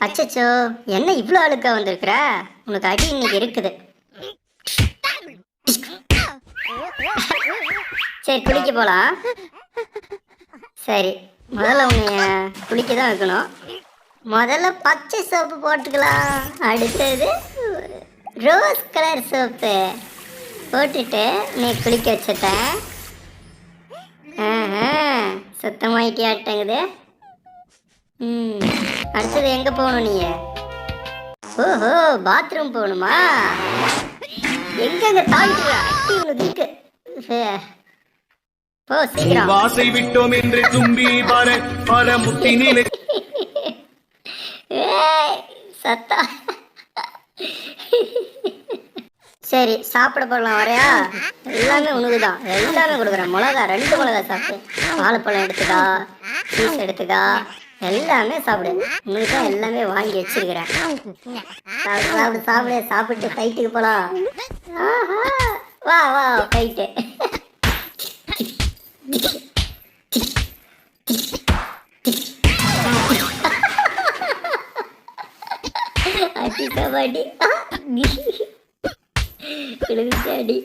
அச்சச்சோ, என்ன இவ்வளோ அழுக்கா வந்திருக்கிற? உனக்கு அடி இன்னைக்கு இருக்குது. சரி, குளிக்க போலாம். சரி, முதல்ல உன்னைய குளிக்க தான் வைக்கணும். முதல்ல பச்சை சோப்பு போட்டுக்கலாம். அடுத்தது ரோஸ் கலர் சோப்பு போட்டுட்டு நீ குளிக்க வச்சுட்டேன். சுத்தமாயிட்டியாட்டங்குது. அடுத்தது எங்க போகணும் நீ? ஓஹோ, பாத்ரூம் போகணுமா? எங்க தாண்டி போ சீக்கிரம். வாசை விட்டோம் என்று தும்பி பார பார முத்தினிலே சத்தா. சரி, சாப்பிட போகலாம். வரையா? எல்லாமே உனக்குதான், எல்லாமே கொடுக்குறேன். மிளகா 2 மிளகா சாப்பிடு. வாழைப்பழம் எடுத்துக்கா, ஜூஸ் எடுத்துக்கா, எல்லாமே சாப்பிடு. உனக்கு தான் எல்லாமே வாங்கி வச்சிருக்கிறேன். சாப்பிடு சாப்பிடு. சாப்பிட்டு ஃபைட்டுக்கு போகலாம். வா வா ஃபைட்டு. அடி கபாடி விழுந்துச்சாடி.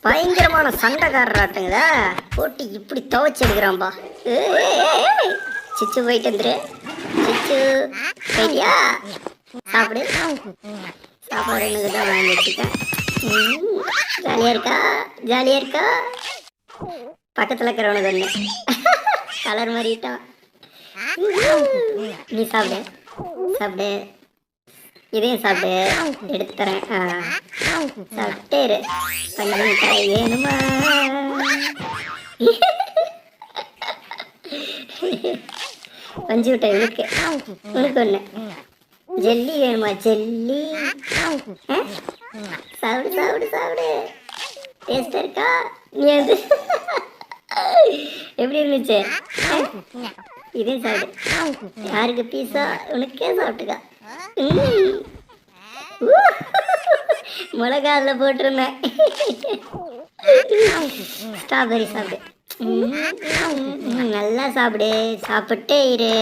பயங்கரமான சண்டைக்காரராட்டுங்களா போட்டு இப்படி துவைச்சு எடுக்கிறான்பா. சிச்சு போயிட்டு வந்துரு. சிச்சு போயிட்டியா? சாப்பிடு. சாப்பாடு எனக்கு தான் வாங்கி வச்சுக்கேன். ஜாலியாக இருக்கா? ஜாலியாக இருக்கா? பக்கத்தில் இருக்கிறவனுக்கு ஒன்று கலர் மாறிட்டான். நீ சாப்பிடு சாப்பிடு. இதையும் சாப்பிடு, எடுத்து தரேன். சாப்பிட்டே இரு. பஞ்சு மிட்டாய் வேணுமா? பஞ்சு மிட்டாய் உனக்கு, உனக்கு ஒன்று. ஜெல்லி வேணுமா? ஜெல்லி சாப்பிடு சாப்பிடு சாப்பிடு. டேஸ்டா இருக்கா? நீ வந்து எப்படி இருந்துச்சு? இதையும் சாப்பிடு. யாருக்கு பீஸா? உனக்கே சாப்பிட்டுக்கா. மிளகா அதில் போட்டிருந்தேன். ஸ்ட்ராபெரி சாப்பிடு. நல்லா சாப்பிடு. சாப்பிட்டே இரு.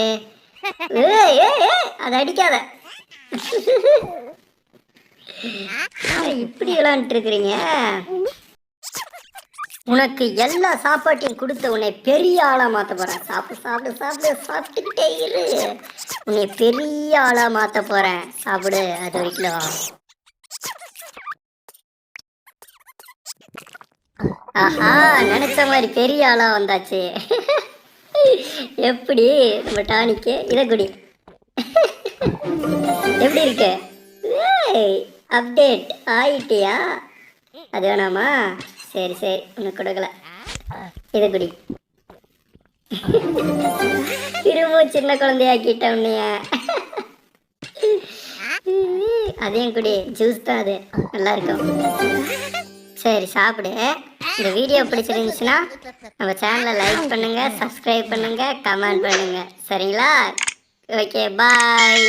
அதை அடிக்காத. இப்படி விளாண்டுட்டு இருக்கிறீங்க. உனக்கு எல்லா சாப்பாட்டையும் கொடுத்த உன்னை பெரிய ஆளா மாத்த போறேன். சாப்பிடு சாப்பிடு சாப்பிடு. சாப்பிட்டுக்கிட்டே இரு. உன்னை பெரிய ஆளா மாத்த போறேன். சாப்பிடு. அது வரைக்கும். ஆஹா, நினைச்ச மாதிரி பெரிய ஆளா வந்தாச்சு. எப்படி நம்ம டானிக்கு? இதை குடி. எப்படி இருக்கு? அப்டேட் ஆயிட்டியா? அது வேணாமா? சரி சரி, உனக்கு கொடுக்கல. இதை குடி. திரும்பவும் சின்ன குழந்தையாக்கிட்ட உன்னைய. அதையும் குடி. ஜூஸ் தான் அது, நல்லா இருக்கும். சரி, சாப்பிடு. இந்த வீடியோ பிடிச்சிருந்துச்சுன்னா நம்ம சேனலை லைக் பண்ணுங்க, சப்ஸ்கிரைப் பண்ணுங்க, கமெண்ட் பண்ணுங்க. சரிங்களா? ஓகே, பாய்.